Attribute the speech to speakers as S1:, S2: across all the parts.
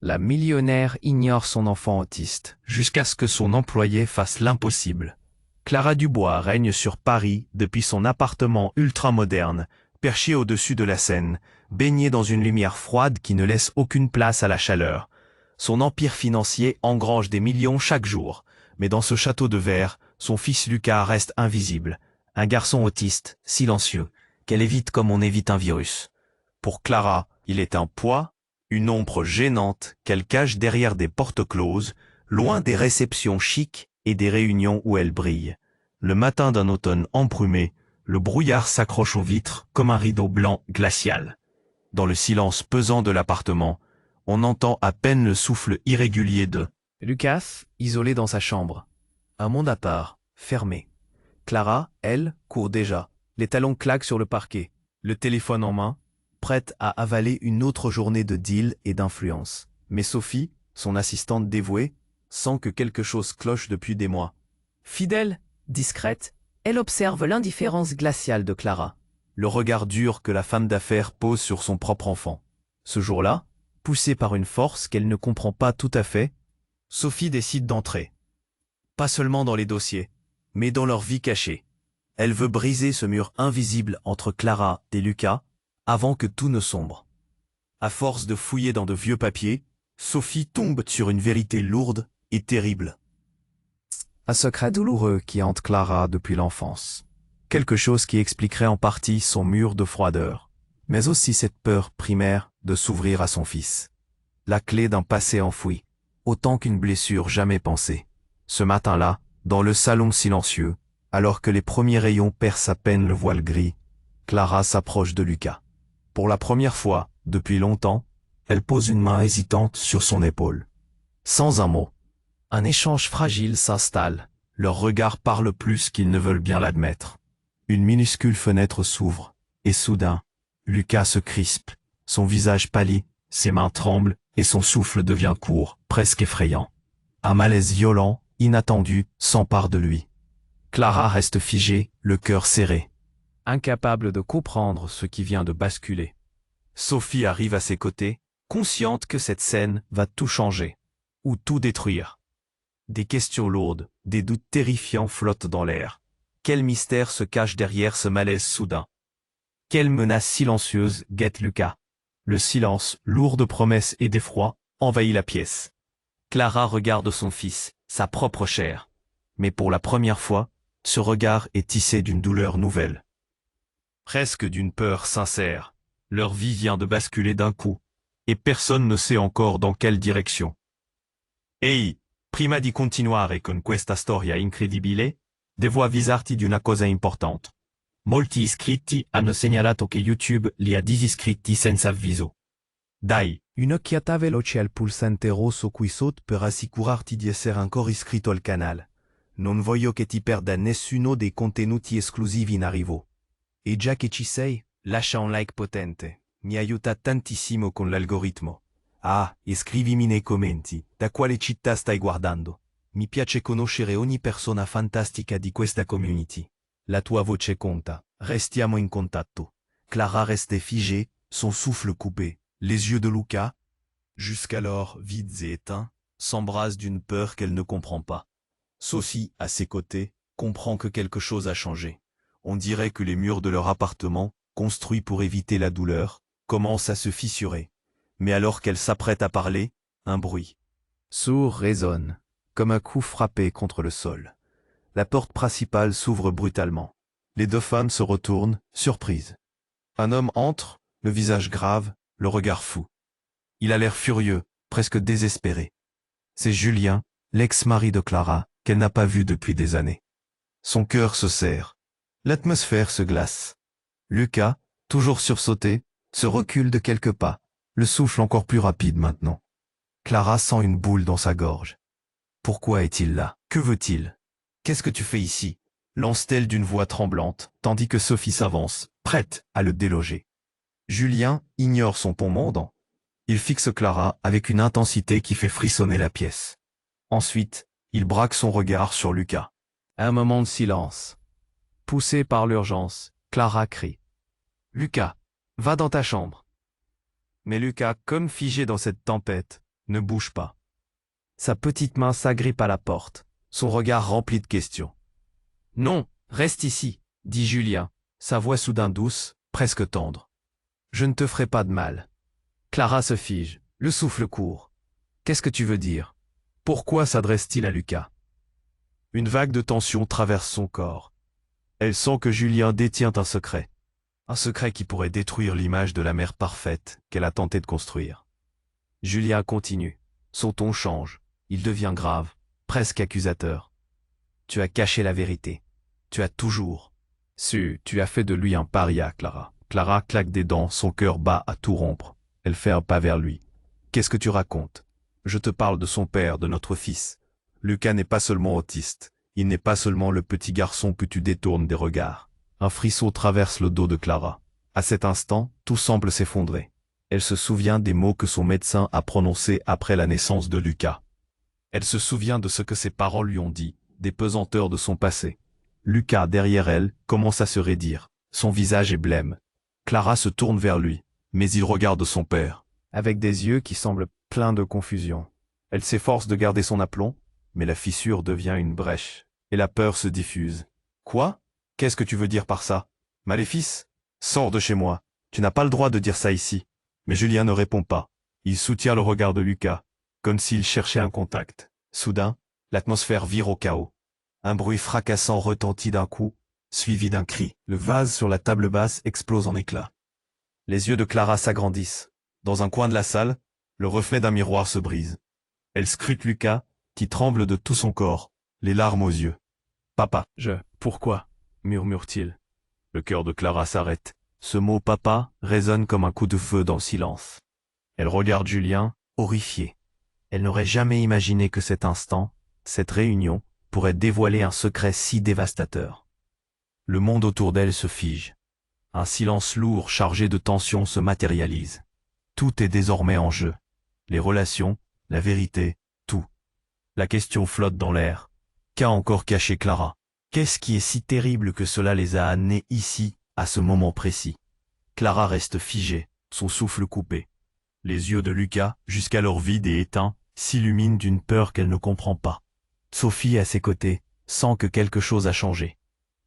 S1: La millionnaire ignore son enfant autiste, jusqu'à ce que son employé fasse l'impossible. Clara Dubois règne sur Paris depuis son appartement ultramoderne, perché au-dessus de la Seine, baigné dans une lumière froide qui ne laisse aucune place à la chaleur. Son empire financier engrange des millions chaque jour, mais dans ce château de verre, son fils Lucas reste invisible. Un garçon autiste, silencieux, qu'elle évite comme on évite un virus. Pour Clara, il est un poids, une ombre gênante qu'elle cache derrière des portes closes, loin des réceptions chics et des réunions où elle brille. Le matin d'un automne embrumé, le brouillard s'accroche aux vitres comme un rideau blanc glacial. Dans le silence pesant de l'appartement, on entend à peine le souffle irrégulier de Lucas, isolé dans sa chambre. Un monde à part, fermé. Clara, elle, court déjà. Les talons claquent sur le parquet, le téléphone en main, prête à avaler une autre journée de deal et d'influence. Mais Sophie, son assistante dévouée, sent que quelque chose cloche depuis des mois. Fidèle, discrète, elle observe l'indifférence glaciale de Clara, le regard dur que la femme d'affaires pose sur son propre enfant. Ce jour-là, poussée par une force qu'elle ne comprend pas tout à fait, Sophie décide d'entrer. Pas seulement dans les dossiers, mais dans leur vie cachée. Elle veut briser ce mur invisible entre Clara et Lucas, avant que tout ne sombre. À force de fouiller dans de vieux papiers, Sophie tombe sur une vérité lourde et terrible. Un secret douloureux qui hante Clara depuis l'enfance. Quelque chose qui expliquerait en partie son mur de froideur, mais aussi cette peur primaire de s'ouvrir à son fils. La clé d'un passé enfoui, autant qu'une blessure jamais pensée. Ce matin-là, dans le salon silencieux, alors que les premiers rayons percent à peine le voile gris, Clara s'approche de Lucas. Pour la première fois, depuis longtemps, elle pose une main hésitante sur son épaule. Sans un mot, un échange fragile s'installe. Leurs regards parlent plus qu'ils ne veulent bien l'admettre. Une minuscule fenêtre s'ouvre, et soudain, Lucas se crispe, son visage pâlit, ses mains tremblent, et son souffle devient court, presque effrayant. Un malaise violent, inattendu, s'empare de lui. Clara reste figée, le cœur serré, incapable de comprendre ce qui vient de basculer. Sophie arrive à ses côtés, consciente que cette scène va tout changer, ou tout détruire. Des questions lourdes, des doutes terrifiants flottent dans l'air. Quel mystère se cache derrière ce malaise soudain? Quelle menace silencieuse guette Lucas? Le silence, lourd de promesses et d'effroi, envahit la pièce. Clara regarde son fils, sa propre chair. Mais pour la première fois, ce regard est tissé d'une douleur nouvelle. Presque d'une peur sincère. Leur vie vient de basculer d'un coup, et personne ne sait encore dans quelle direction. Ehi, prima di continuare con questa storia incredibile, devo avvisarti di una cosa importante. Molti iscritti hanno segnalato che YouTube li ha disiscritti senza avviso. Dai, un'occhiata veloce al pulsante rosso qui sotto per assicurarti di essere ancora iscritto al canale. Non voglio che ti perda nessuno dei contenuti esclusivi in arrivo. E già che ci sei, lascia un like potente, mi aiuta tantissimo con l'algoritmo. Ah, e scrivimi nei commenti, da quale città stai guardando. Mi piace conoscere ogni persona fantastica di questa community. La tua voce conta, restiamo in contatto. Clara restait figée, son souffle coupé, les yeux de Lucas, jusqu'alors vides et éteints, s'embrasent d'une peur qu'elle ne comprend pas. Sophie, à ses côtés, comprend que quelque chose a changé. On dirait que les murs de leur appartement, construits pour éviter la douleur, commencent à se fissurer. Mais alors qu'elle s'apprête à parler, un bruit sourd résonne, comme un coup frappé contre le sol. La porte principale s'ouvre brutalement. Les deux femmes se retournent, surprises. Un homme entre, le visage grave, le regard fou. Il a l'air furieux, presque désespéré. C'est Julien, l'ex-mari de Clara, qu'elle n'a pas vu depuis des années. Son cœur se serre. L'atmosphère se glace. Lucas, toujours sursauté, se recule de quelques pas, le souffle encore plus rapide maintenant. Clara sent une boule dans sa gorge. Pourquoi est-il là? Que veut-il? Qu'est-ce que tu fais ici? Lance-t-elle d'une voix tremblante, tandis que Sophie s'avance, prête à le déloger. Julien ignore son pont mordant. Il fixe Clara avec une intensité qui fait frissonner la pièce. Ensuite, il braque son regard sur Lucas. Un moment de silence. Poussée par l'urgence, Clara crie. « Lucas, va dans ta chambre !» Mais Lucas, comme figé dans cette tempête, Ne bouge pas. Sa petite main s'agrippe à la porte, son regard rempli de questions. Non, reste ici, dit Julien, sa voix soudain douce, presque tendre. Je ne te ferai pas de mal. Clara se fige, le souffle court. Qu'est-ce que tu veux dire? Pourquoi s'adresse-t-il à Lucas? Une vague de tension traverse son corps. Elle sent que Julien détient un secret. Un secret qui pourrait détruire l'image de la mère parfaite qu'elle a tenté de construire. Julien continue. Son ton change. Il devient grave, presque accusateur. Tu as caché la vérité. Tu as toujours su. Tu as fait de lui un paria, Clara. Clara claque des dents, son cœur bat à tout rompre. Elle fait un pas vers lui. Qu'est-ce que tu racontes? Je te parle de son père, de notre fils. Lucas n'est pas seulement autiste. Il n'est pas seulement le petit garçon que tu détournes des regards. Un frisson traverse le dos de Clara. À cet instant, tout semble s'effondrer. Elle se souvient des mots que son médecin a prononcés après la naissance de Lucas. Elle se souvient de ce que ses parents lui ont dit, des pesanteurs de son passé. Lucas, derrière elle, commence à se raidir. Son visage est blême. Clara se tourne vers lui, mais il regarde son père, avec des yeux qui semblent pleins de confusion. Elle s'efforce de garder son aplomb, mais la fissure devient une brèche, et la peur se diffuse. Quoi? Qu'est-ce que tu veux dire par ça? Maléfice? Sors de chez moi. Tu n'as pas le droit de dire ça ici. Mais Julien ne répond pas. Il soutient le regard de Lucas, comme s'il cherchait un contact. Soudain, l'atmosphère vire au chaos. Un bruit fracassant retentit d'un coup, suivi d'un cri. Le vase sur la table basse explose en éclats. Les yeux de Clara s'agrandissent. Dans un coin de la salle, le reflet d'un miroir se brise. Elle scrute Lucas, qui tremble de tout son corps, les larmes aux yeux. « Papa, pourquoi ?» murmure-t-il. Le cœur de Clara s'arrête. Ce mot « papa » résonne comme un coup de feu dans le silence. Elle regarde Julien, horrifiée. Elle n'aurait jamais imaginé que cet instant, cette réunion, pourrait dévoiler un secret si dévastateur. Le monde autour d'elle se fige. Un silence lourd chargé de tension se matérialise. Tout est désormais en jeu. Les relations, la vérité, tout. La question flotte dans l'air. Qu'a encore caché Clara? Qu'est-ce qui est si terrible que cela les a amenés ici, à ce moment précis? Clara reste figée, son souffle coupé. Les yeux de Lucas, jusqu'alors vides et éteints, s'illuminent d'une peur qu'elle ne comprend pas. Sophie, à ses côtés, sent que quelque chose a changé.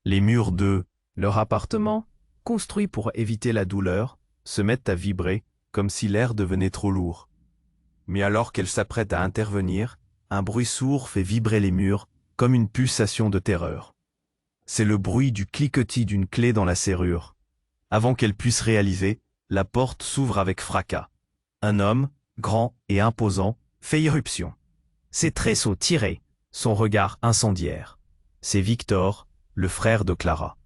S1: Les murs de leur appartement, construits pour éviter la douleur, se mettent à vibrer, comme si l'air devenait trop lourd. Mais alors qu'elle s'apprête à intervenir, un bruit sourd fait vibrer les murs, comme une pulsation de terreur. C'est le bruit du cliquetis d'une clé dans la serrure. Avant qu'elle puisse réaliser, la porte s'ouvre avec fracas. Un homme, grand et imposant, fait irruption. Ses traits sont tirés, son regard incendiaire. C'est Victor, le frère de Clara.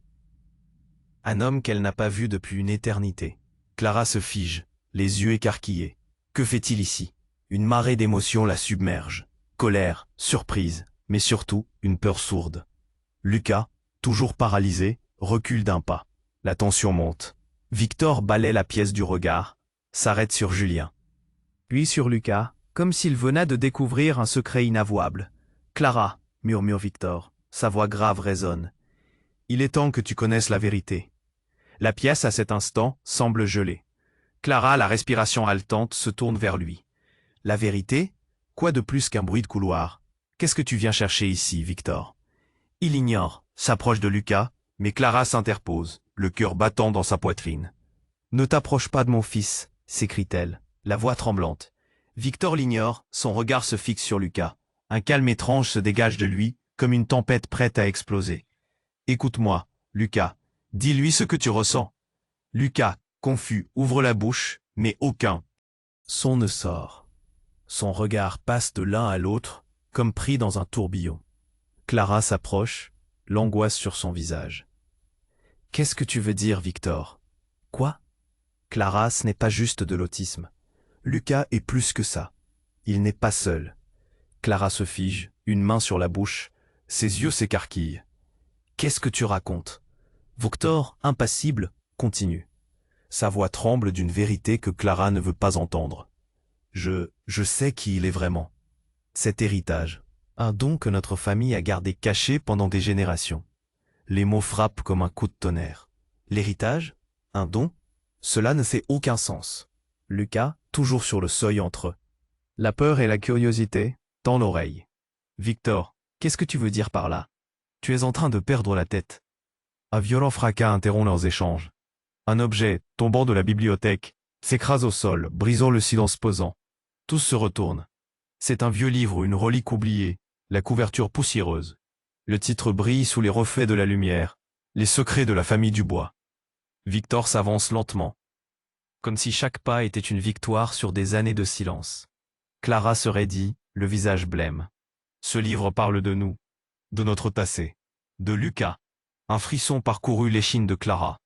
S1: Un homme qu'elle n'a pas vu depuis une éternité. Clara se fige, les yeux écarquillés. Que fait-il ici? Une marée d'émotions la submerge. Colère, surprise, mais surtout une peur sourde. Lucas, toujours paralysé, recule d'un pas. La tension monte. Victor balaie la pièce du regard, s'arrête sur Julien. Puis sur Lucas, comme s'il venait de découvrir un secret inavouable. « Clara », murmure Victor, sa voix grave résonne. « Il est temps que tu connaisses la vérité. » La pièce, à cet instant, semble gelée. Clara, la respiration haletante, se tourne vers lui. « La vérité? Quoi de plus qu'un bruit de couloir? Qu'est-ce que tu viens chercher ici, Victor ?» Il ignore, s'approche de Lucas, mais Clara s'interpose, le cœur battant dans sa poitrine. « Ne t'approche pas de mon fils, » s'écrie-t-elle, la voix tremblante. Victor l'ignore, son regard se fixe sur Lucas. Un calme étrange se dégage de lui, comme une tempête prête à exploser. « Écoute-moi, Lucas, dis-lui ce que tu ressens. » Lucas, confus, ouvre la bouche, mais aucun son ne sort. Son regard passe de l'un à l'autre, comme pris dans un tourbillon. Clara s'approche, l'angoisse sur son visage. « Qu'est-ce que tu veux dire, Victor? »« Quoi ?» Clara, ce n'est pas juste de l'autisme. Lucas est plus que ça. Il n'est pas seul. Clara se fige, une main sur la bouche, ses yeux s'écarquillent. « Qu'est-ce que tu racontes ?» Victor, impassible, continue. Sa voix tremble d'une vérité que Clara ne veut pas entendre. Je sais qui il est vraiment. Cet héritage, un don que notre famille a gardé caché pendant des générations. Les mots frappent comme un coup de tonnerre. L'héritage? Un don? Cela ne fait aucun sens. Lucas, toujours sur le seuil entre eux. La peur et la curiosité, tend l'oreille. Victor, qu'est-ce que tu veux dire par là? Tu es en train de perdre la tête. Un violent fracas interrompt leurs échanges. Un objet, tombant de la bibliothèque, s'écrase au sol, brisant le silence pesant. Tous se retournent. C'est un vieux livre ou une relique oubliée, la couverture poussiéreuse. Le titre brille sous les reflets de la lumière. Les secrets de la famille Dubois. Victor s'avance lentement. Comme si chaque pas était une victoire sur des années de silence. Clara se raidit, le visage blême. Ce livre parle de nous. De notre passé. De Lucas. Un frisson parcourut l'échine de Clara.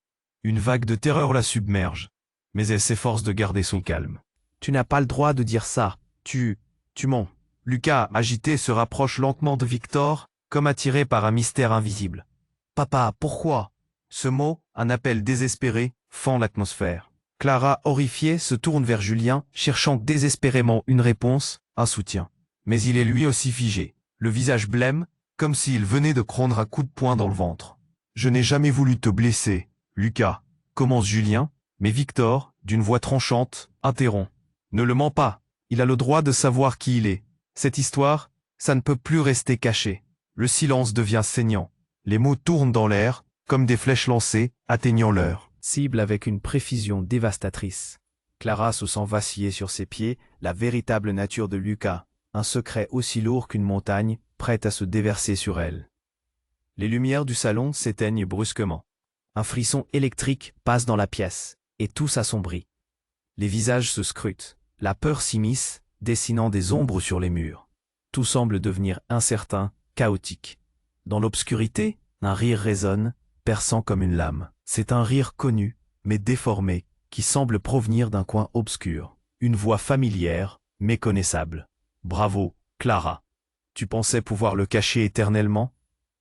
S1: Une vague de terreur la submerge. Mais elle s'efforce de garder son calme. Tu n'as pas le droit de dire ça. Tu mens. Lucas, agité, se rapproche lentement de Victor, comme attiré par un mystère invisible. Papa, pourquoi? Ce mot, un appel désespéré, fend l'atmosphère. Clara, horrifiée, se tourne vers Julien, cherchant désespérément une réponse, un soutien. Mais il est lui aussi figé, le visage blême, comme s'il venait de prendre un coup de poing dans le ventre. Je n'ai jamais voulu te blesser, Lucas, commence Julien, mais Victor, d'une voix tranchante, interrompt. Ne le mens pas, il a le droit de savoir qui il est. Cette histoire, ça ne peut plus rester caché. Le silence devient saignant. Les mots tournent dans l'air, comme des flèches lancées, atteignant l'heure. Cible avec une précision dévastatrice. Clara se sent vaciller sur ses pieds, la véritable nature de Lucas, un secret aussi lourd qu'une montagne, prête à se déverser sur elle. Les lumières du salon s'éteignent brusquement. Un frisson électrique passe dans la pièce, et tout s'assombrit. Les visages se scrutent, la peur s'immisce, dessinant des ombres sur les murs. Tout semble devenir incertain, chaotique. Dans l'obscurité, un rire résonne, perçant comme une lame. C'est un rire connu, mais déformé, qui semble provenir d'un coin obscur. Une voix familière, méconnaissable. Bravo, Clara. Tu pensais pouvoir le cacher éternellement?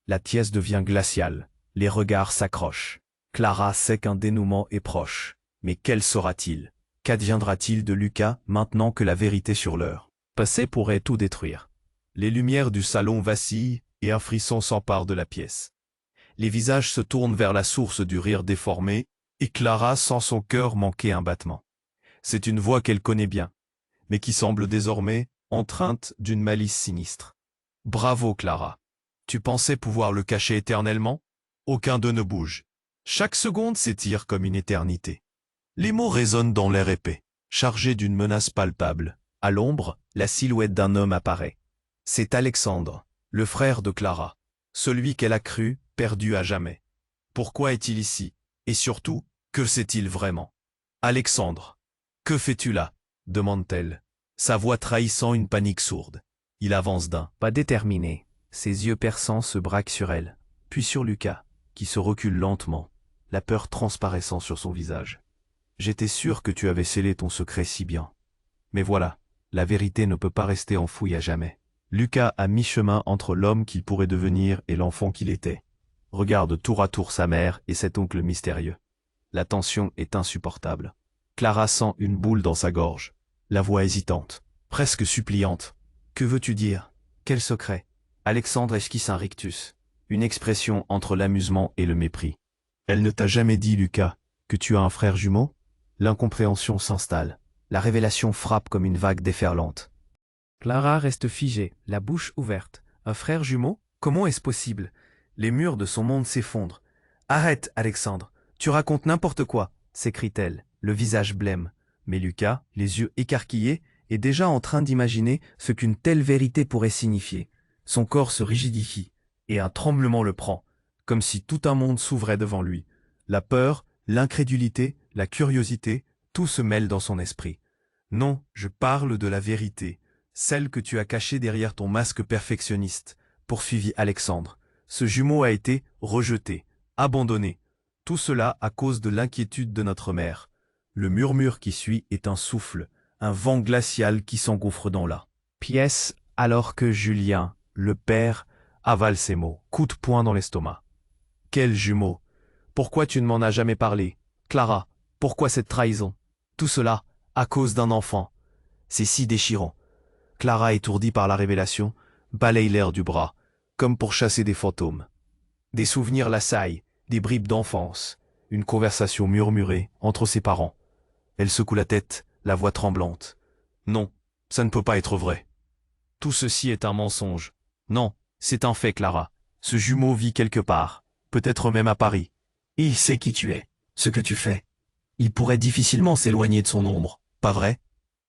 S1: La pièce devient glaciale. Les regards s'accrochent. Clara sait qu'un dénouement est proche. Mais quel sera-t-il? Qu'adviendra-t-il de Lucas maintenant que la vérité sur l'heure? Passer pourrait tout détruire. Les lumières du salon vacillent et un frisson s'empare de la pièce. Les visages se tournent vers la source du rire déformé, et Clara sent son cœur manquer un battement. C'est une voix qu'elle connaît bien, mais qui semble désormais empreinte d'une malice sinistre. Bravo Clara. Tu pensais pouvoir le cacher éternellement? Aucun d'eux ne bouge. Chaque seconde s'étire comme une éternité. Les mots résonnent dans l'air épais, chargés d'une menace palpable. À l'ombre, la silhouette d'un homme apparaît. C'est Alexandre, le frère de Clara, celui qu'elle a cru perdu à jamais. Pourquoi est-il ici? Et surtout, que sait-il vraiment? Alexandre, que fais-tu là? Demande-t-elle, sa voix trahissant une panique sourde. Il avance d'un pas déterminé, ses yeux perçants se braquent sur elle, puis sur Lucas, qui se recule lentement, la peur transparaissant sur son visage. J'étais sûr que tu avais scellé ton secret si bien. Mais voilà, la vérité ne peut pas rester enfouie à jamais. Lucas à mi-chemin entre l'homme qu'il pourrait devenir et l'enfant qu'il était. Regarde tour à tour sa mère et cet oncle mystérieux. La tension est insupportable. Clara sent une boule dans sa gorge. La voix hésitante, presque suppliante. Que veux-tu dire? Quel secret? Alexandre esquisse un rictus. Une expression entre l'amusement et le mépris. Elle ne t'a jamais dit, Lucas, que tu as un frère jumeau? L'incompréhension s'installe. La révélation frappe comme une vague déferlante. Clara reste figée, la bouche ouverte. Un frère jumeau? Comment est-ce possible? Les murs de son monde s'effondrent. Arrête, Alexandre, tu racontes n'importe quoi, s'écrie-t-elle, le visage blême. Mais Lucas, les yeux écarquillés, est déjà en train d'imaginer ce qu'une telle vérité pourrait signifier. Son corps se rigidifie, et un tremblement le prend, comme si tout un monde s'ouvrait devant lui. La peur, l'incrédulité, la curiosité, tout se mêle dans son esprit. Non, je parle de la vérité, celle que tu as cachée derrière ton masque perfectionniste, poursuivit Alexandre. Ce jumeau a été rejeté, abandonné. Tout cela à cause de l'inquiétude de notre mère. Le murmure qui suit est un souffle, un vent glacial qui s'engouffre dans la pièce, alors que Julien, le père, avale ses mots, coup de poing dans l'estomac. Quel jumeau? Pourquoi tu ne m'en as jamais parlé? Clara, pourquoi cette trahison? Tout cela, à cause d'un enfant. C'est si déchirant. Clara, étourdie par la révélation, balaye l'air du bras, comme pour chasser des fantômes. Des souvenirs l'assaillent, des bribes d'enfance, une conversation murmurée entre ses parents. Elle secoue la tête, la voix tremblante. Non, Ça ne peut pas être vrai. Tout ceci est un mensonge. Non, c'est un fait, Clara. Ce jumeau vit quelque part, peut-être même à Paris.
S2: Il sait qui tu es, ce que tu fais. Il pourrait difficilement s'éloigner de son ombre, pas vrai?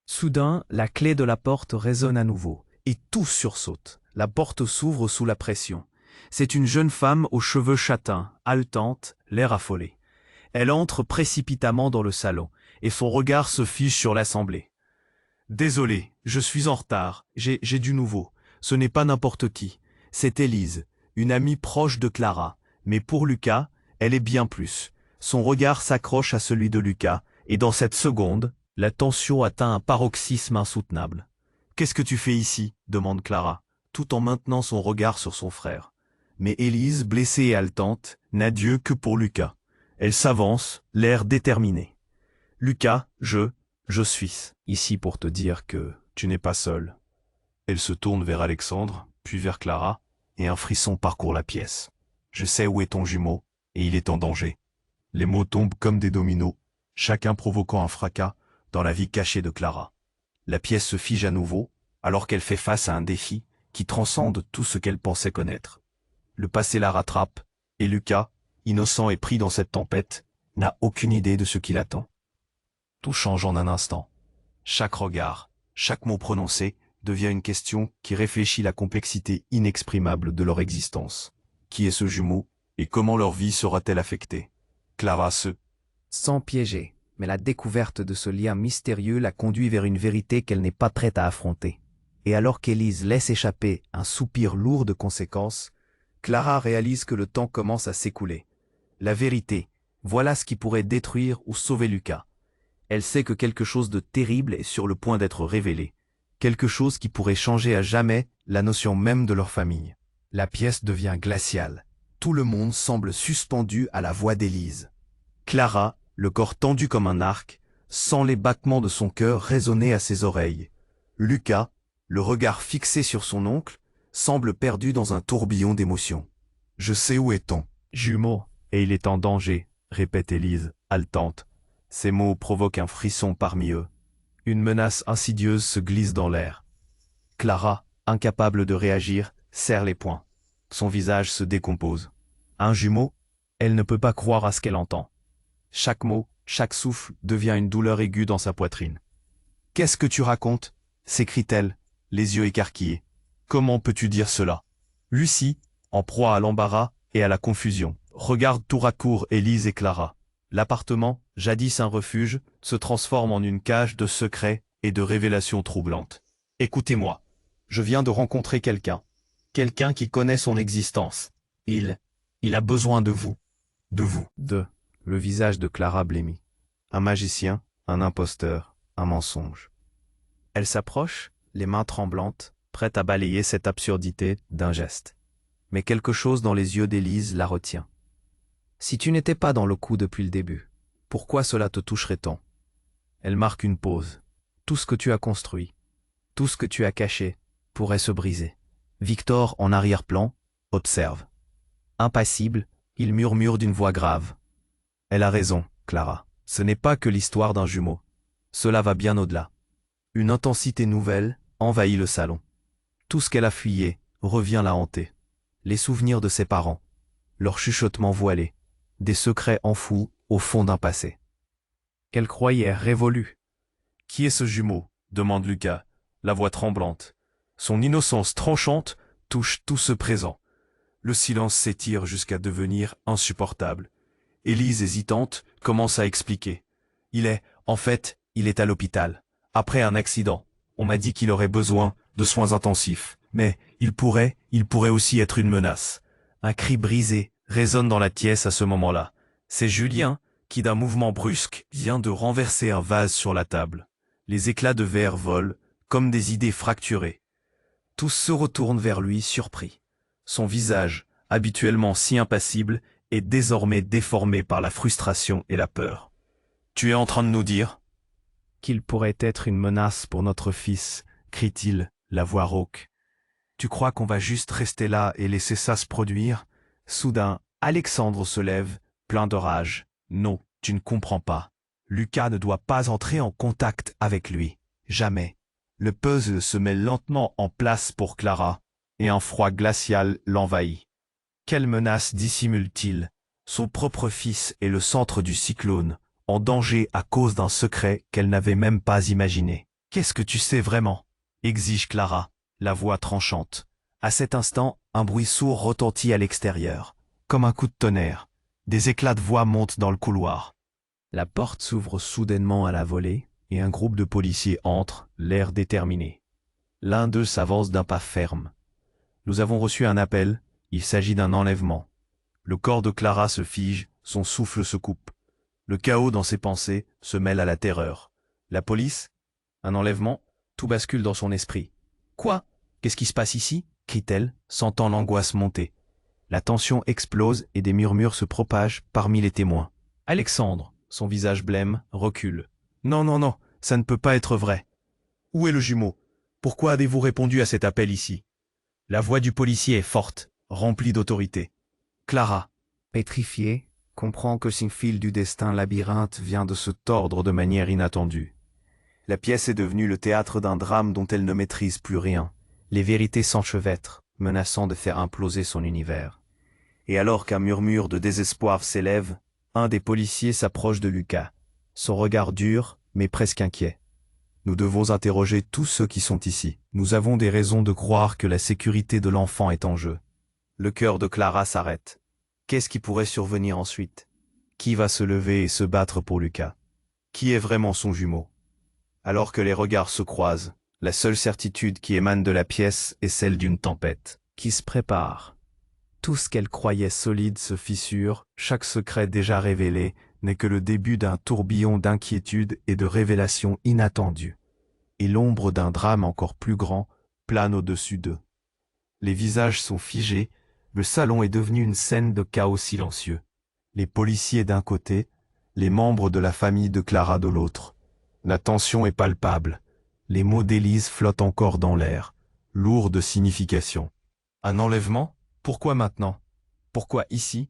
S1: Soudain, la clé de la porte résonne à nouveau, et tout sursaute. La porte s'ouvre sous la pression. C'est une jeune femme aux cheveux châtains, haletante, l'air affolé. Elle entre précipitamment dans le salon, et son regard se fige sur l'assemblée. Désolé, je suis en retard, j'ai du nouveau. Ce n'est pas n'importe qui. C'est Élise, une amie proche de Clara. Mais pour Lucas, elle est bien plus. Son regard s'accroche à celui de Lucas, et dans cette seconde, la tension atteint un paroxysme insoutenable. « Qu'est-ce que tu fais ici ?» demande Clara, tout en maintenant son regard sur son frère. Mais Élise, blessée et haletante, n'a d'yeux que pour Lucas. Elle s'avance, l'air déterminé. « Lucas, je suis ici pour te dire que tu n'es pas seul. » Elle se tourne vers Alexandre, puis vers Clara, et un frisson parcourt la pièce. « Je sais où est ton jumeau, et il est en danger. » Les mots tombent comme des dominos, chacun provoquant un fracas dans la vie cachée de Clara. La pièce se fige à nouveau, alors qu'elle fait face à un défi qui transcende tout ce qu'elle pensait connaître. Le passé la rattrape, et Lucas, innocent et pris dans cette tempête, n'a aucune idée de ce qui l'attend. Tout change en un instant. Chaque regard, chaque mot prononcé devient une question qui réfléchit la complexité inexprimable de leur existence. Qui est ce jumeau, et comment leur vie sera-t-elle affectée? Clara se sent piégée, mais la découverte de ce lien mystérieux la conduit vers une vérité qu'elle n'est pas prête à affronter. Et alors qu'Élise laisse échapper un soupir lourd de conséquences, Clara réalise que le temps commence à s'écouler. La vérité, voilà ce qui pourrait détruire ou sauver Lucas. Elle sait que quelque chose de terrible est sur le point d'être révélé, quelque chose qui pourrait changer à jamais la notion même de leur famille. La pièce devient glaciale. Tout le monde semble suspendu à la voix d'Élise. Clara, le corps tendu comme un arc, sent les battements de son cœur résonner à ses oreilles. Lucas, le regard fixé sur son oncle, semble perdu dans un tourbillon d'émotions. « Je sais où est ton jumeau, et il est en danger », répète Élise, haletante. Ces mots provoquent un frisson parmi eux. Une menace insidieuse se glisse dans l'air. Clara, incapable de réagir, serre les poings. Son visage se décompose. Un jumeau? Elle ne peut pas croire à ce qu'elle entend. Chaque mot, chaque souffle devient une douleur aiguë dans sa poitrine. « Qu'est-ce que tu racontes ?» s'écrie-t-elle, les yeux écarquillés. « Comment peux-tu dire cela ?» Lucie, en proie à l'embarras et à la confusion, regarde tour à tour Élise et Clara. L'appartement, jadis un refuge, se transforme en une cage de secrets et de révélations troublantes. « Écoutez-moi, je viens de rencontrer quelqu'un. Quelqu'un qui connaît son existence. Il a besoin de vous. De vous. » Le visage de Clara blêmit. Un magicien, un imposteur, un mensonge. Elle s'approche, les mains tremblantes, prête à balayer cette absurdité d'un geste. Mais quelque chose dans les yeux d'Élise la retient. Si tu n'étais pas dans le coup depuis le début, pourquoi cela te toucherait tant? Elle marque une pause. Tout ce que tu as construit, tout ce que tu as caché, pourrait se briser. Victor, en arrière-plan, observe. Impassible, il murmure d'une voix grave. Elle a raison, Clara. Ce n'est pas que l'histoire d'un jumeau. Cela va bien au-delà. Une intensité nouvelle envahit le salon. Tout ce qu'elle a fuyé revient la hanter. Les souvenirs de ses parents, leurs chuchotements voilés, des secrets enfouis au fond d'un passé qu'elle croyait révolu. « Qui est ce jumeau ?» demande Lucas, la voix tremblante. Son innocence tranchante touche tout ce présent. Le silence s'étire jusqu'à devenir insupportable. Élise, hésitante, commence à expliquer. En fait, il est à l'hôpital. Après un accident, on m'a dit qu'il aurait besoin de soins intensifs. Mais il pourrait aussi être une menace. Un cri brisé résonne dans la pièce à ce moment-là. C'est Julien qui, d'un mouvement brusque, vient de renverser un vase sur la table. Les éclats de verre volent, comme des idées fracturées. Tous se retournent vers lui, surpris. Son visage, habituellement si impassible, est désormais déformé par la frustration et la peur. « Tu es en train de nous dire ?» « Qu'il pourrait être une menace pour notre fils, crie-t-il, la voix rauque. Tu crois qu'on va juste rester là et laisser ça se produire? Soudain, Alexandre se lève, plein de rage. Non, tu ne comprends pas. Lucas ne doit pas entrer en contact avec lui. Jamais. Le puzzle se met lentement en place pour Clara, et un froid glacial l'envahit. Quelle menace dissimule-t-il? Son propre fils est le centre du cyclone, en danger à cause d'un secret qu'elle n'avait même pas imaginé. Qu'est-ce que tu sais vraiment? Exige Clara, la voix tranchante. À cet instant, un bruit sourd retentit à l'extérieur, comme un coup de tonnerre. Des éclats de voix montent dans le couloir. La porte s'ouvre soudainement à la volée, et un groupe de policiers entre, l'air déterminé. L'un d'eux s'avance d'un pas ferme. Nous avons reçu un appel, il s'agit d'un enlèvement. Le corps de Clara se fige, son souffle se coupe. Le chaos dans ses pensées se mêle à la terreur. La police? Un enlèvement? Tout bascule dans son esprit. Quoi? Qu'est-ce qui se passe ici? Crie-t-elle, sentant l'angoisse monter. La tension explose et des murmures se propagent parmi les témoins. Alexandre, son visage blême, recule. Non, non, non, ça ne peut pas être vrai. Où est le jumeau? Pourquoi avez-vous répondu à cet appel ici? La voix du policier est forte, remplie d'autorité. Clara, pétrifiée, comprend que son fil du destin labyrinthe vient de se tordre de manière inattendue. La pièce est devenue le théâtre d'un drame dont elle ne maîtrise plus rien. Les vérités s'enchevêtrent, menaçant de faire imploser son univers. Et alors qu'un murmure de désespoir s'élève, un des policiers s'approche de Lucas. Son regard dur, mais presque inquiet. Nous devons interroger tous ceux qui sont ici. Nous avons des raisons de croire que la sécurité de l'enfant est en jeu. Le cœur de Clara s'arrête. Qu'est-ce qui pourrait survenir ensuite? Qui va se lever et se battre pour Lucas? Qui est vraiment son jumeau? Alors que les regards se croisent, la seule certitude qui émane de la pièce est celle d'une tempête qui se prépare. Tout ce qu'elle croyait solide se fissure, chaque secret déjà révélé n'est que le début d'un tourbillon d'inquiétude et de révélations inattendues. Et l'ombre d'un drame encore plus grand plane au-dessus d'eux. Les visages sont figés, le salon est devenu une scène de chaos silencieux. Les policiers d'un côté, les membres de la famille de Clara de l'autre. La tension est palpable. Les mots d'Élise flottent encore dans l'air, lourds de signification. Un enlèvement? Pourquoi maintenant? Pourquoi ici?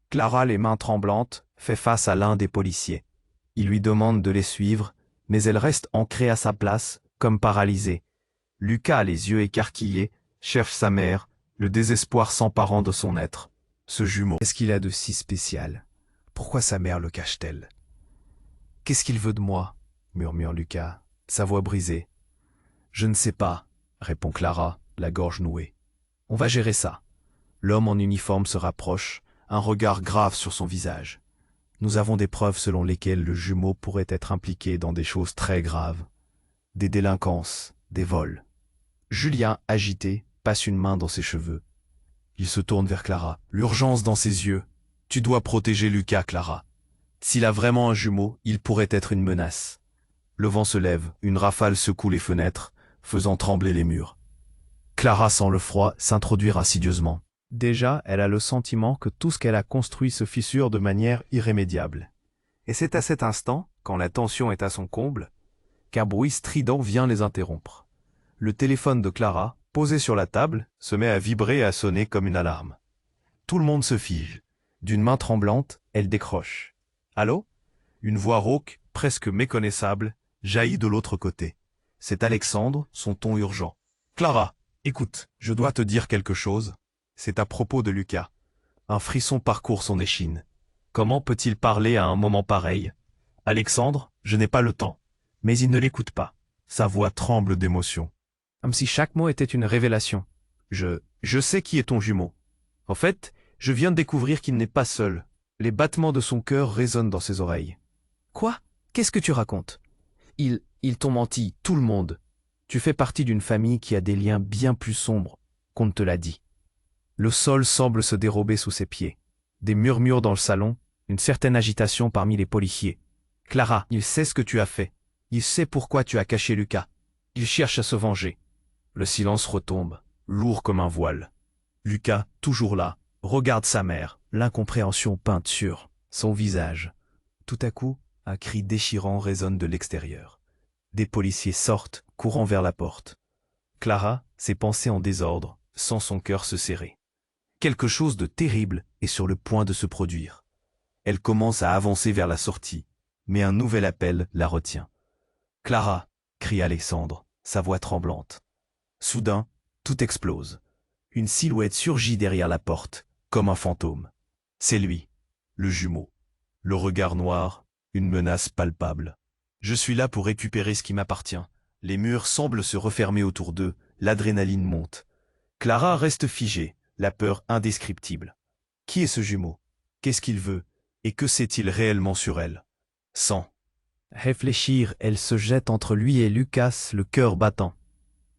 S1: Clara, les mains tremblantes, fait face à l'un des policiers. Il lui demande de les suivre, mais elle reste ancrée à sa place, comme paralysée. Lucas, les yeux écarquillés, cherche sa mère, le désespoir s'emparant de son être. Ce jumeau, qu'est-ce qu'il a de si spécial? Pourquoi sa mère le cache-t-elle? Qu'est-ce qu'il veut de moi? Murmure Lucas, sa voix brisée. Je ne sais pas, répond Clara, la gorge nouée. On va gérer ça. L'homme en uniforme se rapproche, un regard grave sur son visage. Nous avons des preuves selon lesquelles le jumeau pourrait être impliqué dans des choses très graves. Des délinquances, des vols. Julien, agité, passe une main dans ses cheveux. Il se tourne vers Clara, l'urgence dans ses yeux. Tu dois protéger Lucas, Clara. S'il a vraiment un jumeau, il pourrait être une menace. Le vent se lève, une rafale secoue les fenêtres, faisant trembler les murs. Clara sent le froid s'introduire insidieusement. Déjà, elle a le sentiment que tout ce qu'elle a construit se fissure de manière irrémédiable. Et c'est à cet instant, quand la tension est à son comble, qu'un bruit strident vient les interrompre. Le téléphone de Clara, posé sur la table, se met à vibrer et à sonner comme une alarme. Tout le monde se fige. D'une main tremblante, elle décroche. « Allô ?» Une voix rauque, presque méconnaissable, jaillit de l'autre côté. C'est Alexandre, son ton urgent. « Clara, écoute, je dois te dire quelque chose. C'est à propos de Lucas. » Un frisson parcourt son échine. Comment peut-il parler à un moment pareil? « Alexandre, je n'ai pas le temps. » Mais il ne l'écoute pas. Sa voix tremble d'émotion. Comme si chaque mot était une révélation. Je sais qui est ton jumeau. En fait, je viens de découvrir qu'il n'est pas seul. Les battements de son cœur résonnent dans ses oreilles. Quoi? Qu'est-ce que tu racontes? Ils t'ont menti, tout le monde. Tu fais partie d'une famille qui a des liens bien plus sombres qu'on ne te l'a dit. Le sol semble se dérober sous ses pieds. Des murmures dans le salon, une certaine agitation parmi les policiers. Clara, il sait ce que tu as fait. Il sait pourquoi tu as caché Lucas. Il cherche à se venger. Le silence retombe, lourd comme un voile. Lucas, toujours là, regarde sa mère, l'incompréhension peinte sur son visage. Tout à coup, un cri déchirant résonne de l'extérieur. Des policiers sortent, courant vers la porte. Clara, ses pensées en désordre, sent son cœur se serrer. Quelque chose de terrible est sur le point de se produire. Elle commence à avancer vers la sortie, mais un nouvel appel la retient. « Clara !» crie Alexandre, sa voix tremblante. Soudain, tout explose. Une silhouette surgit derrière la porte, comme un fantôme. C'est lui, le jumeau. Le regard noir, une menace palpable. Je suis là pour récupérer ce qui m'appartient. Les murs semblent se refermer autour d'eux, l'adrénaline monte. Clara reste figée, la peur indescriptible. Qui est ce jumeau? Qu'est-ce qu'il veut? Et que sait-il réellement sur elle? Sans réfléchir, elle se jette entre lui et Lucas, le cœur battant.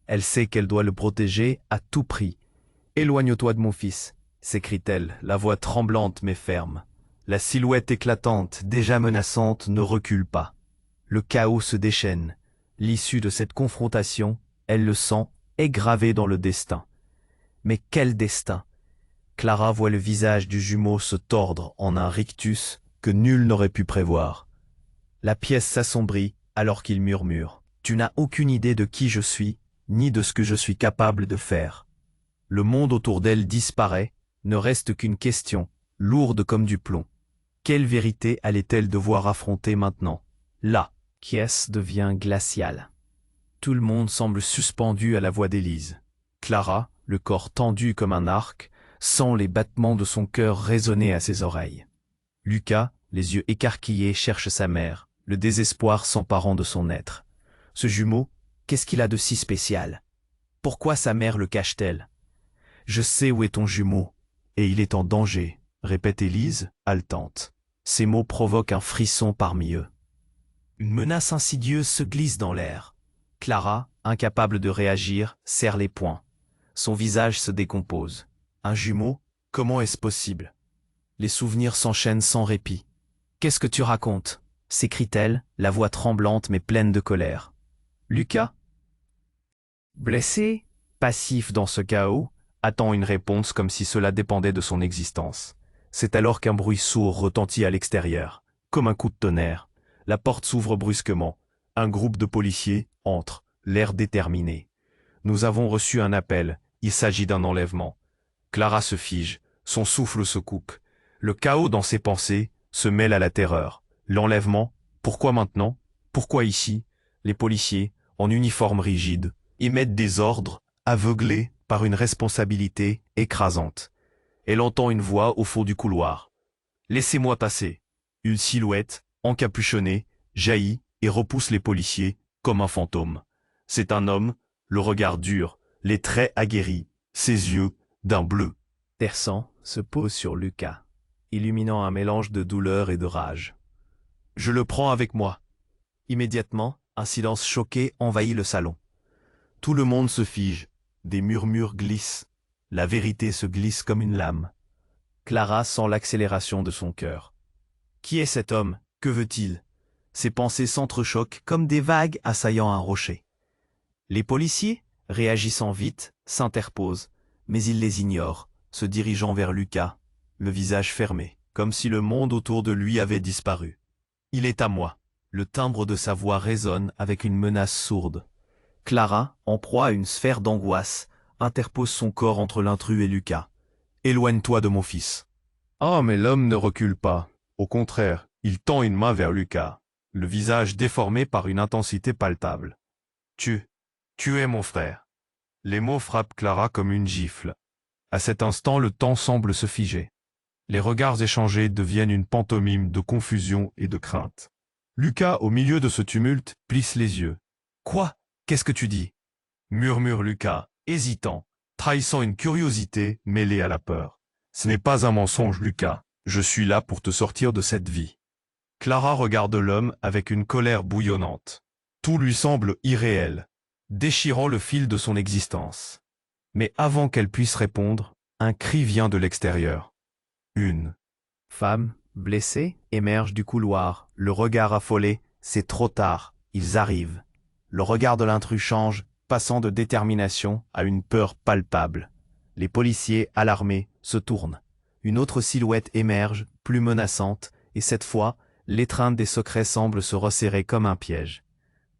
S1: Elle sait qu'elle doit le protéger à tout prix. « Éloigne-toi de mon fils », s'écrie-t-elle, la voix tremblante mais ferme. La silhouette éclatante, déjà menaçante, ne recule pas. Le chaos se déchaîne. L'issue de cette confrontation, elle le sent, est gravée dans le destin. Mais quel destin! Clara voit le visage du jumeau se tordre en un rictus que nul n'aurait pu prévoir. La pièce s'assombrit alors qu'il murmure. « Tu n'as aucune idée de qui je suis, ni de ce que je suis capable de faire. » Le monde autour d'elle disparaît, ne reste qu'une question, lourde comme du plomb. Quelle vérité allait-elle devoir affronter maintenant? La pièce devient glaciale. Tout le monde semble suspendu à la voix d'Élise. Clara, le corps tendu comme un arc, sent les battements de son cœur résonner à ses oreilles. Lucas, les yeux écarquillés, cherche sa mère, le désespoir s'emparant de son être. Ce jumeau, qu'est-ce qu'il a de si spécial? Pourquoi sa mère le cache-t-elle? « Je sais où est ton jumeau, et il est en danger », répète Élise, haletante. Ces mots provoquent un frisson parmi eux. Une menace insidieuse se glisse dans l'air. Clara, incapable de réagir, serre les poings. Son visage se décompose. Un jumeau? Comment est-ce possible? Les souvenirs s'enchaînent sans répit. « Qu'est-ce que tu racontes ?» s'écrie-t-elle, la voix tremblante mais pleine de colère. Lucas, blessé, passif dans ce chaos, attend une réponse comme si cela dépendait de son existence. C'est alors qu'un bruit sourd retentit à l'extérieur, comme un coup de tonnerre. La porte s'ouvre brusquement. Un groupe de policiers entre, l'air déterminé. « Nous avons reçu un appel. Il s'agit d'un enlèvement. » Clara se fige. Son souffle se coupe. Le chaos dans ses pensées se mêle à la terreur. L'enlèvement? Pourquoi maintenant? Pourquoi ici? Les policiers, en uniforme rigide, émettent des ordres, aveuglés par une responsabilité écrasante. Elle entend une voix au fond du couloir. « Laissez-moi passer !» Une silhouette, encapuchonnée, jaillit et repousse les policiers comme un fantôme. C'est un homme, le regard dur, les traits aguerris, ses yeux d'un bleu perçant se posent sur Lucas, illuminant un mélange de douleur et de rage. « Je le prends avec moi !» Immédiatement, un silence choqué envahit le salon. Tout le monde se fige. Des murmures glissent. La vérité se glisse comme une lame. Clara sent l'accélération de son cœur. Qui est cet homme? Que veut-il? Ses pensées s'entrechoquent comme des vagues assaillant un rocher. Les policiers, réagissant vite, s'interposent, mais ils les ignorent, se dirigeant vers Lucas, le visage fermé, comme si le monde autour de lui avait disparu. « Il est à moi !» Le timbre de sa voix résonne avec une menace sourde. Clara, en proie à une sphère d'angoisse, interpose son corps entre l'intrus et Lucas. « Éloigne-toi de mon fils. » Oh, mais l'homme ne recule pas. Au contraire, il tend une main vers Lucas, le visage déformé par une intensité palpable. « Tu es mon frère. » Les mots frappent Clara comme une gifle. À cet instant, le temps semble se figer. Les regards échangés deviennent une pantomime de confusion et de crainte. Lucas, au milieu de ce tumulte, plisse les yeux. « Quoi? Qu'est-ce que tu dis ?» murmure Lucas, hésitant, trahissant une curiosité mêlée à la peur. « Ce n'est pas un mensonge, Lucas. Je suis là pour te sortir de cette vie. » Clara regarde l'homme avec une colère bouillonnante. Tout lui semble irréel, déchirant le fil de son existence. Mais avant qu'elle puisse répondre, un cri vient de l'extérieur. Une femme, blessée, émerge du couloir, le regard affolé. C'est trop tard, ils arrivent. Le regard de l'intrus change, passant de détermination à une peur palpable. Les policiers, alarmés, se tournent. Une autre silhouette émerge, plus menaçante, et cette fois, l'étreinte des secrets semble se resserrer comme un piège.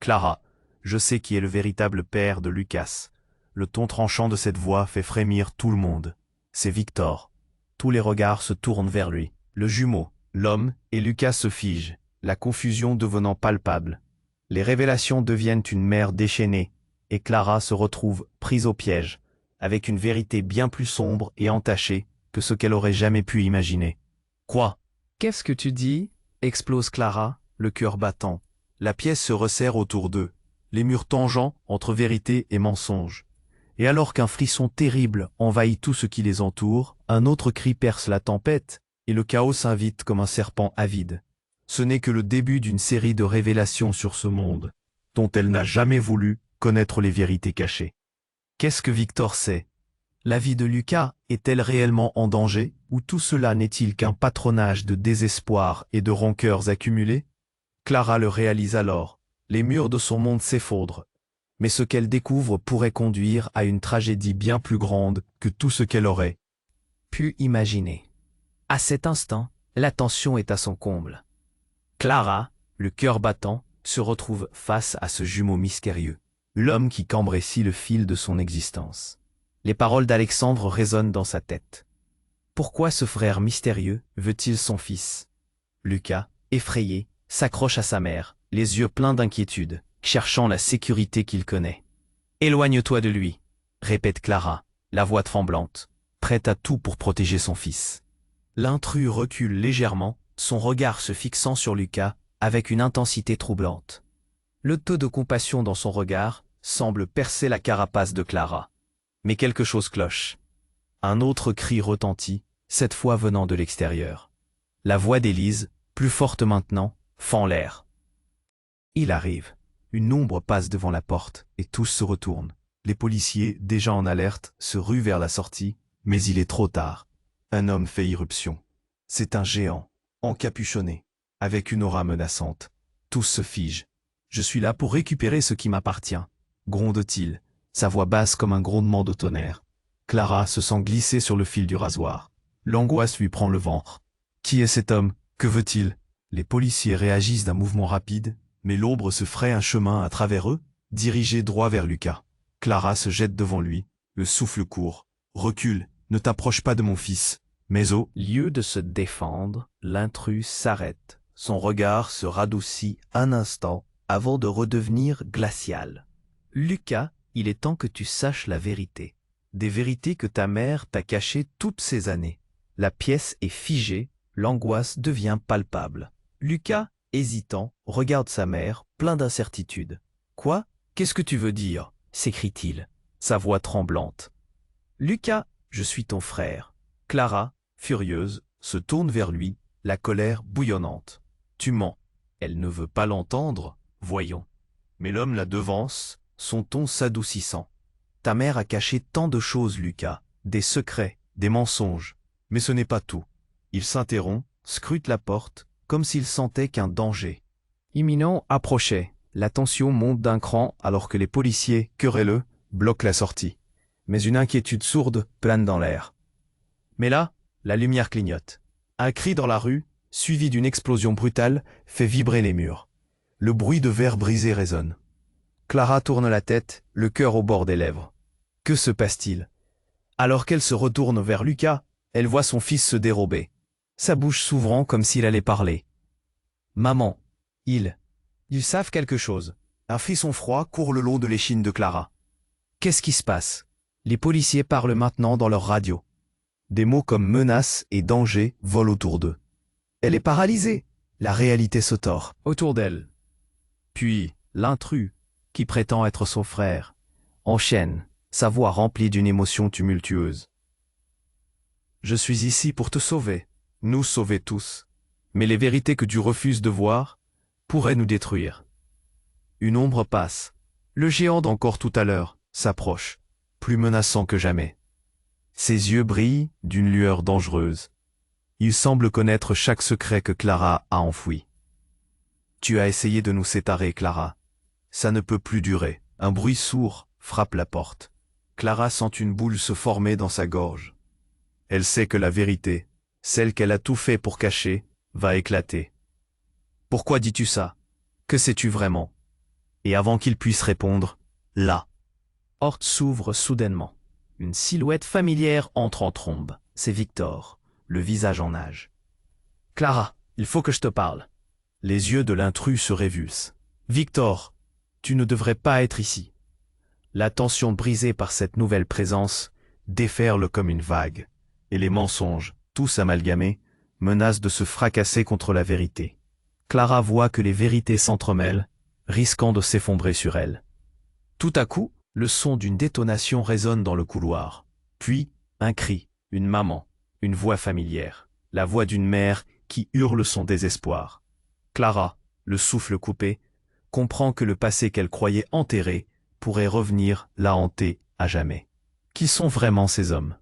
S1: Clara, je sais qui est le véritable père de Lucas. Le ton tranchant de cette voix fait frémir tout le monde. C'est Victor. Tous les regards se tournent vers lui. Le jumeau, l'homme et Lucas se figent, la confusion devenant palpable. Les révélations deviennent une mer déchaînée. et Clara se retrouve prise au piège, avec une vérité bien plus sombre et entachée que ce qu'elle aurait jamais pu imaginer. Quoi? Qu'est-ce que tu dis? Explose Clara, le cœur battant. La pièce se resserre autour d'eux, les murs tangents entre vérité et mensonge. Et alors qu'un frisson terrible envahit tout ce qui les entoure, un autre cri perce la tempête, et le chaos s'invite comme un serpent avide. Ce n'est que le début d'une série de révélations sur ce monde, dont elle n'a jamais voulu connaître les vérités cachées. Qu'est-ce que Victor sait? La vie de Lucas est-elle réellement en danger, ou tout cela n'est-il qu'un patronage de désespoir et de rancœurs accumulées? Clara le réalise alors, les murs de son monde s'effondrent. Mais ce qu'elle découvre pourrait conduire à une tragédie bien plus grande que tout ce qu'elle aurait pu imaginer. À cet instant, la tension est à son comble. Clara, le cœur battant, se retrouve face à ce jumeau mystérieux, l'homme qui cambrait si le fil de son existence. Les paroles d'Alexandre résonnent dans sa tête. Pourquoi ce frère mystérieux veut-il son fils? Lucas, effrayé, s'accroche à sa mère, les yeux pleins d'inquiétude, cherchant la sécurité qu'il connaît. « Éloigne-toi de lui », répète Clara, la voix tremblante, prête à tout pour protéger son fils. L'intrus recule légèrement, son regard se fixant sur Lucas avec une intensité troublante. Le taux de compassion dans son regard semble percer la carapace de Clara. Mais quelque chose cloche. Un autre cri retentit, cette fois venant de l'extérieur. La voix d'Élise, plus forte maintenant, fend l'air. Il arrive. Une ombre passe devant la porte et tous se retournent. Les policiers, déjà en alerte, se ruent vers la sortie, mais il est trop tard. Un homme fait irruption. C'est un géant, encapuchonné, avec une aura menaçante. Tous se figent. « Je suis là pour récupérer ce qui m'appartient », gronde-t-il, sa voix basse comme un grondement de tonnerre. Clara se sent glisser sur le fil du rasoir. L'angoisse lui prend le ventre. Qui est cet homme? Que veut-il? Les policiers réagissent d'un mouvement rapide, mais l'ombre se fraye un chemin à travers eux, dirigé droit vers Lucas. Clara se jette devant lui, le souffle court. « Recule, ne t'approche pas de mon fils. » Mais au lieu de se défendre, l'intrus s'arrête. Son regard se radoucit un instant avant de redevenir glacial. « Lucas, il est temps que tu saches la vérité. Des vérités que ta mère t'a cachées toutes ces années. » La pièce est figée, l'angoisse devient palpable. Lucas, hésitant, regarde sa mère, plein d'incertitude. « Quoi? Qu'est-ce que tu veux dire ?» s'écrie-t-il, sa voix tremblante. « Lucas, je suis ton frère. » Clara, furieuse, se tourne vers lui, la colère bouillonnante. « Tu mens. » Elle ne veut pas l'entendre, voyons. Mais l'homme la devance, son ton s'adoucissant. « Ta mère a caché tant de choses, Lucas, des secrets, des mensonges. Mais ce n'est pas tout. » Il s'interrompt, scrute la porte, comme s'il sentait qu'un danger imminent approchait. La tension monte d'un cran alors que les policiers, querelleux, bloquent la sortie. Mais une inquiétude sourde plane dans l'air. Mais là, la lumière clignote. Un cri dans la rue, suivi d'une explosion brutale, fait vibrer les murs. Le bruit de verre brisé résonne. Clara tourne la tête, le cœur au bord des lèvres. Que se passe-t-il? Alors qu'elle se retourne vers Lucas, elle voit son fils se dérober, sa bouche s'ouvrant comme s'il allait parler. « Maman, ils savent quelque chose. » Un frisson froid court le long de l'échine de Clara. Qu'est-ce qui se passe? Les policiers parlent maintenant dans leur radio. Des mots comme menace et danger volent autour d'eux. Elle est paralysée. La réalité se tord autour d'elle. Puis, l'intrus, qui prétend être son frère, enchaîne, sa voix remplie d'une émotion tumultueuse. « Je suis ici pour te sauver, nous sauver tous. Mais les vérités que tu refuses de voir pourraient nous détruire. » Une ombre passe. Le géant d'encore tout à l'heure s'approche, plus menaçant que jamais. Ses yeux brillent d'une lueur dangereuse. Il semble connaître chaque secret que Clara a enfoui. « Tu as essayé de nous séparer, Clara. Ça ne peut plus durer. » Un bruit sourd frappe la porte. Clara sent une boule se former dans sa gorge. Elle sait que la vérité, celle qu'elle a tout fait pour cacher, va éclater. « Pourquoi dis-tu ça? Que sais-tu vraiment ?» Et avant qu'il puisse répondre, là, porte s'ouvre soudainement. Une silhouette familière entre en trombe. C'est Victor, le visage en nage. « Clara, il faut que je te parle. » Les yeux de l'intrus se révulsent. « Victor, tu ne devrais pas être ici. » La tension brisée par cette nouvelle présence déferle comme une vague, et les mensonges, tous amalgamés, menacent de se fracasser contre la vérité. Clara voit que les vérités s'entremêlent, risquant de s'effondrer sur elle. Tout à coup, le son d'une détonation résonne dans le couloir. Puis, un cri, une maman, une voix familière, la voix d'une mère qui hurle son désespoir. Clara, le souffle coupé, comprend que le passé qu'elle croyait enterré pourrait revenir la hanter à jamais. Qui sont vraiment ces hommes?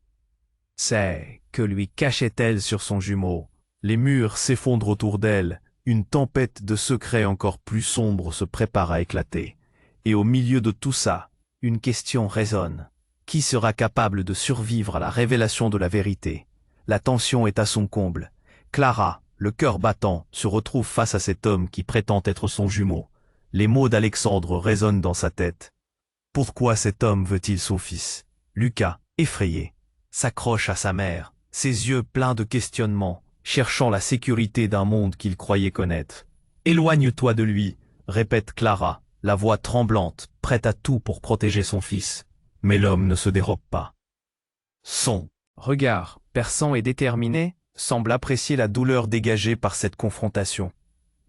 S1: C'est que lui cachait-elle sur son jumeau? Les murs s'effondrent autour d'elle, une tempête de secrets encore plus sombre se prépare à éclater. Et au milieu de tout ça, une question résonne. Qui sera capable de survivre à la révélation de la vérité? La tension est à son comble. Clara, le cœur battant, se retrouve face à cet homme qui prétend être son jumeau. Les mots d'Alexandre résonnent dans sa tête. Pourquoi cet homme veut-il son fils? Lucas, effrayé, s'accroche à sa mère, ses yeux pleins de questionnements, cherchant la sécurité d'un monde qu'il croyait connaître. Éloigne-toi de lui, répète Clara, la voix tremblante, prête à tout pour protéger son fils. Mais l'homme ne se dérobe pas. Son regard, perçant et déterminé, semble apprécier la douleur dégagée par cette confrontation.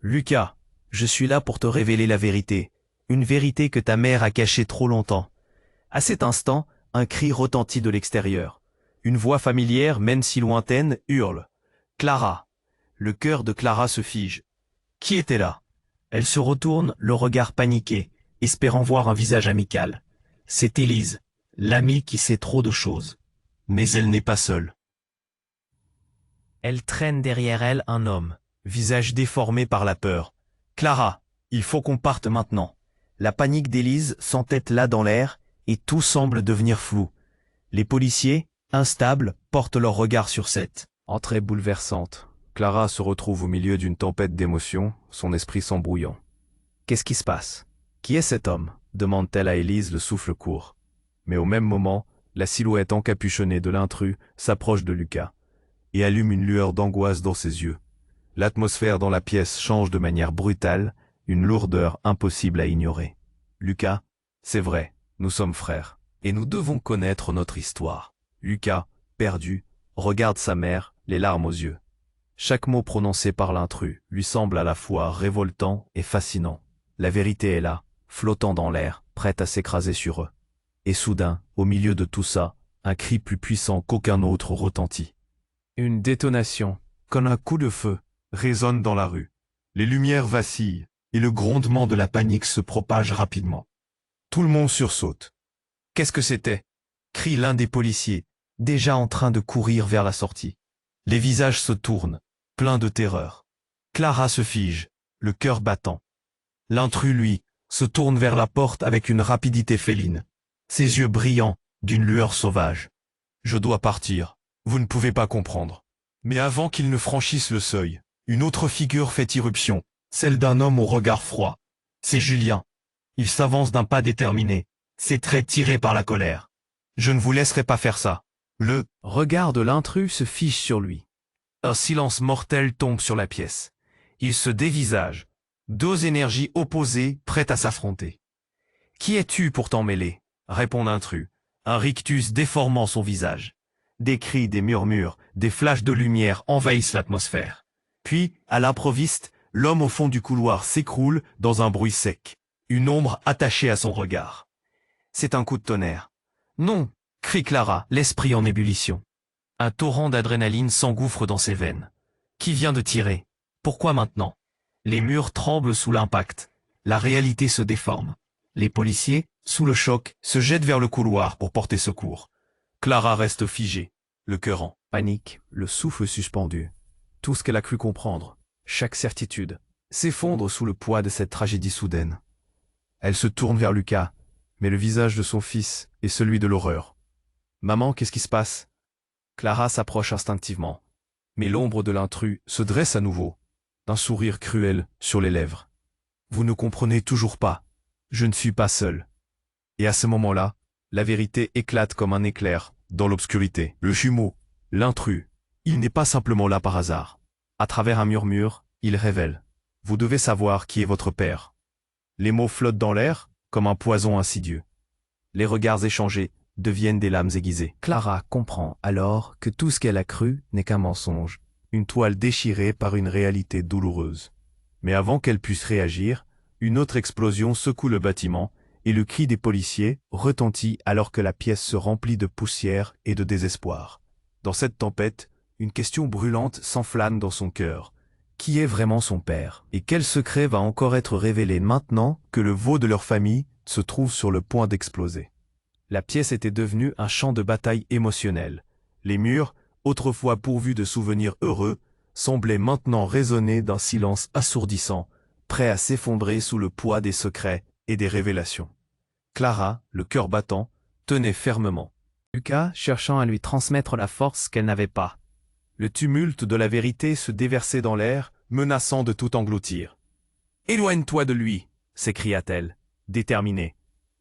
S1: Lucas, je suis là pour te révéler la vérité, une vérité que ta mère a cachée trop longtemps. À cet instant, un cri retentit de l'extérieur. Une voix familière, même si lointaine, hurle. Clara. Le cœur de Clara se fige. Qui était là? Elle se retourne, le regard paniqué, espérant voir un visage amical. C'est Élise, l'amie qui sait trop de choses. Mais elle n'est pas seule. Elle traîne derrière elle un homme, visage déformé par la peur. Clara, il faut qu'on parte maintenant. La panique d'Élise s'entête là dans l'air, et tout semble devenir flou. Les policiers, instables, portent leur regard sur cette entrée bouleversante. Clara se retrouve au milieu d'une tempête d'émotions, son esprit s'embrouillant. Qu'est-ce qui se passe? Qui est cet homme? Demande-t-elle à Élise, le souffle court. Mais au même moment, la silhouette encapuchonnée de l'intrus s'approche de Lucas et allume une lueur d'angoisse dans ses yeux. L'atmosphère dans la pièce change de manière brutale, une lourdeur impossible à ignorer. Lucas, c'est vrai, nous sommes frères, et nous devons connaître notre histoire. Lucas, perdu, regarde sa mère, les larmes aux yeux. Chaque mot prononcé par l'intrus lui semble à la fois révoltant et fascinant. La vérité est là, flottant dans l'air, prête à s'écraser sur eux. Et soudain, au milieu de tout ça, un cri plus puissant qu'aucun autre retentit. Une détonation, comme un coup de feu, résonne dans la rue. Les lumières vacillent, et le grondement de la panique se propage rapidement. Tout le monde sursaute. Qu'est-ce que c'était? Crie l'un des policiers, déjà en train de courir vers la sortie. Les visages se tournent, pleins de terreur. Clara se fige, le cœur battant. L'intrus, lui, se tourne vers la porte avec une rapidité féline. Ses yeux brillants, d'une lueur sauvage. Je dois partir. Vous ne pouvez pas comprendre. Mais avant qu'il ne franchisse le seuil, une autre figure fait irruption, celle d'un homme au regard froid. C'est Julien. Il s'avance d'un pas déterminé, ses traits tirés par la colère. Je ne vous laisserai pas faire ça. Le regard de l'intrus se fige sur lui. Un silence mortel tombe sur la pièce. Il se dévisage. Deux énergies opposées prêtes à s'affronter. Qui es-tu pour t'en mêler? Répond l'intrus, un rictus déformant son visage. Des cris, des murmures, des flashs de lumière envahissent l'atmosphère. Puis, à l'improviste, l'homme au fond du couloir s'écroule dans un bruit sec. Une ombre attachée à son regard. C'est un coup de tonnerre. Non, crie Clara, l'esprit en ébullition. Un torrent d'adrénaline s'engouffre dans ses veines. Qui vient de tirer? Pourquoi maintenant? Les murs tremblent sous l'impact. La réalité se déforme. Les policiers, sous le choc, se jettent vers le couloir pour porter secours. Clara reste figée, le cœur en panique, le souffle suspendu. Tout ce qu'elle a cru comprendre, chaque certitude, s'effondre sous le poids de cette tragédie soudaine. Elle se tourne vers Lucas, mais le visage de son fils est celui de l'horreur. « Maman, qu'est-ce qui se passe ?» Clara s'approche instinctivement, mais l'ombre de l'intrus se dresse à nouveau, d'un sourire cruel sur les lèvres. « Vous ne comprenez toujours pas, je ne suis pas seul. » Et à ce moment-là, la vérité éclate comme un éclair dans l'obscurité. Le jumeau, l'intrus, il n'est pas simplement là par hasard. À travers un murmure, il révèle. Vous devez savoir qui est votre père. Les mots flottent dans l'air comme un poison insidieux. Les regards échangés deviennent des lames aiguisées.
S2: Clara comprend alors que tout ce qu'elle a cru n'est qu'un mensonge.
S1: Une toile déchirée par une réalité douloureuse. Mais avant qu'elle puisse réagir, une autre explosion secoue le bâtiment et le cri des policiers retentit alors que la pièce se remplit de poussière et de désespoir. Dans cette tempête, une question brûlante s'enflamme dans son cœur. Qui est vraiment son père? Et quel secret va encore être révélé maintenant que le veau de leur famille se trouve sur le point d'exploser? La pièce était devenue un champ de bataille émotionnel. Les murs, autrefois pourvus de souvenirs heureux, semblaient maintenant résonner d'un silence assourdissant, prêt à s'effondrer sous le poids des secrets et des révélations. Clara, le cœur battant, tenait fermement.
S2: Lucas cherchant à lui transmettre la force qu'elle n'avait pas.
S1: Le tumulte de la vérité se déversait dans l'air, menaçant de tout engloutir. « Éloigne-toi de lui !» s'écria-t-elle, déterminée.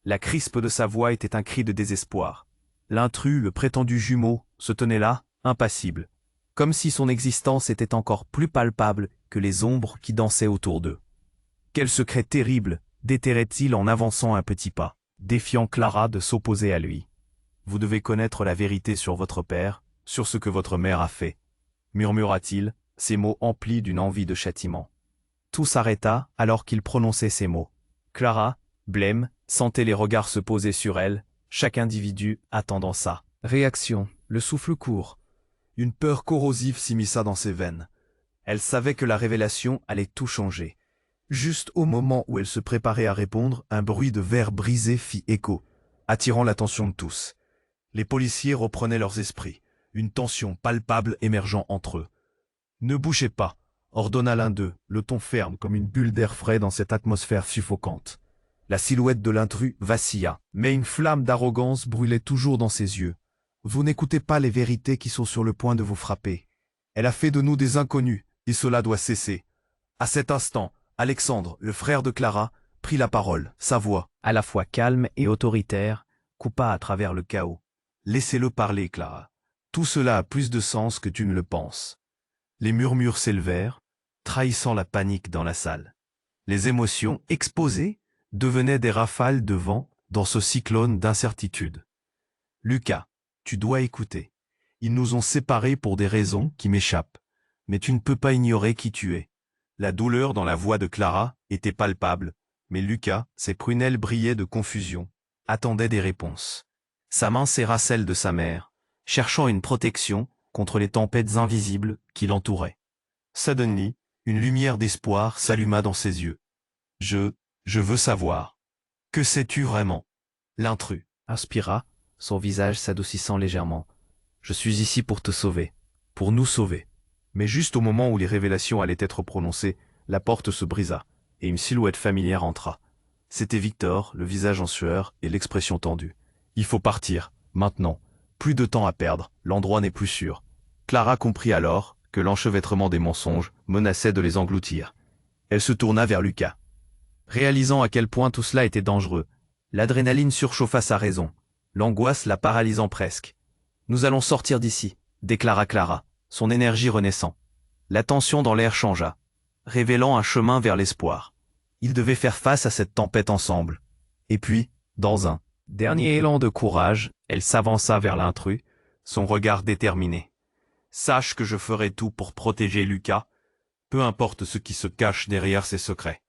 S1: La crispe de sa voix était un cri de désespoir. L'intrus, le prétendu jumeau, se tenait là, impassible, comme si son existence était encore plus palpable que les ombres qui dansaient autour d'eux. Quel secret terrible déterrait-il en avançant un petit pas, défiant Clara de s'opposer à lui? « Vous devez connaître la vérité sur votre père, sur ce que votre mère a fait, » murmura-t-il, ses mots emplis d'une envie de châtiment. Tout s'arrêta alors qu'il prononçait ces mots. Clara, blême, sentait les regards se poser sur elle, chaque individu attendant sa réaction, le souffle court. Une peur corrosive s'immisça dans ses veines. Elle savait que la révélation allait tout changer. Juste au moment où elle se préparait à répondre, un bruit de verre brisé fit écho, attirant l'attention de tous. Les policiers reprenaient leurs esprits, une tension palpable émergeant entre eux. « Ne bougez pas !» ordonna l'un d'eux, le ton ferme comme une bulle d'air frais dans cette atmosphère suffocante. La silhouette de l'intrus vacilla, mais une flamme d'arrogance brûlait toujours dans ses yeux. « Vous n'écoutez pas les vérités qui sont sur le point de vous frapper. Elle a fait de nous des inconnus, et cela doit cesser. » À cet instant, Alexandre, le frère de Clara, prit la parole. Sa voix,
S2: à la fois calme et autoritaire, coupa à travers le chaos.
S1: « Laissez-le parler, Clara. Tout cela a plus de sens que tu ne le penses. » Les murmures s'élevèrent, trahissant la panique dans la salle. Les émotions exposées devenaient des rafales de vent dans ce cyclone d'incertitude. « Lucas, tu dois écouter. Ils nous ont séparés pour des raisons qui m'échappent, mais tu ne peux pas ignorer qui tu es. » La douleur dans la voix de Clara était palpable, mais Lucas, ses prunelles brillaient de confusion, attendait des réponses. Sa main serra celle de sa mère, cherchant une protection contre les tempêtes invisibles qui l'entouraient. Suddenly, une lumière d'espoir s'alluma dans ses yeux. « Je veux savoir. Que sais-tu vraiment ?» L'intrus
S2: inspira, son visage s'adoucissant légèrement. « Je suis ici pour te sauver, pour nous sauver. »
S1: Mais juste au moment où les révélations allaient être prononcées, la porte se brisa, et une silhouette familière entra. C'était Victor, le visage en sueur et l'expression tendue. « Il faut partir, maintenant. Plus de temps à perdre, l'endroit n'est plus sûr. » Clara comprit alors que l'enchevêtrement des mensonges menaçait de les engloutir. Elle se tourna vers Lucas. Réalisant à quel point tout cela était dangereux, l'adrénaline surchauffa sa raison, l'angoisse la paralysant presque. « Nous allons sortir d'ici », déclara Clara, son énergie renaissant. La tension dans l'air changea, révélant un chemin vers l'espoir. Ils devaient faire face à cette tempête ensemble. Et puis, dans un dernier élan de courage, elle s'avança vers l'intrus, son regard déterminé. « Sache que je ferai tout pour protéger Lucas, peu importe ce qui se cache derrière ses secrets. »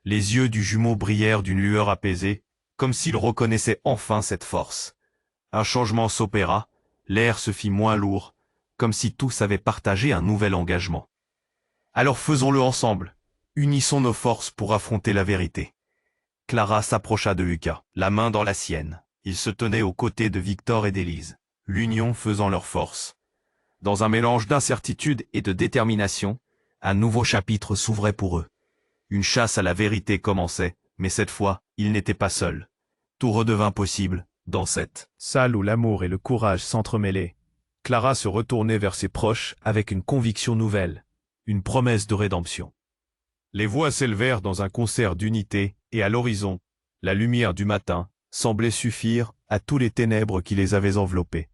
S1: Les yeux du jumeau brillèrent d'une lueur apaisée, comme s'il reconnaissait enfin cette force. Un changement s'opéra, l'air se fit moins lourd, comme si tous avaient partagé un nouvel engagement. « Alors faisons-le ensemble, unissons nos forces pour affronter la vérité. » Clara s'approcha de Lucas, la main dans la sienne. Ils se tenaient aux côtés de Victor et d'Élise, l'union faisant leur force. Dans un mélange d'incertitude et de détermination, un nouveau chapitre s'ouvrait pour eux. Une chasse à la vérité commençait, mais cette fois, ils n'étaient pas seuls. Tout redevint possible, dans cette salle où l'amour et le courage s'entremêlaient. Clara se retournait vers ses proches avec une conviction nouvelle, une promesse de rédemption. Les voix s'élevèrent dans un concert d'unité, et à l'horizon, la lumière du matin semblait suffire à tous les ténèbres qui les avaient enveloppés.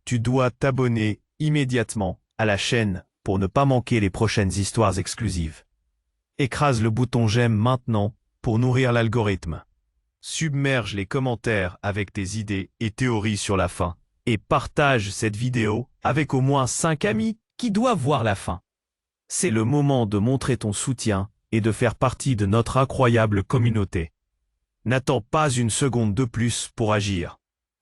S1: Tu dois t'abonner immédiatement à la chaîne pour ne pas manquer les prochaines histoires exclusives. Écrase le bouton j'aime maintenant pour nourrir l'algorithme. Submerge les commentaires avec tes idées et théories sur la fin. Et partage cette vidéo avec au moins 5 amis qui doivent voir la fin. C'est le moment de montrer ton soutien et de faire partie de notre incroyable communauté. N'attends pas une seconde de plus pour agir.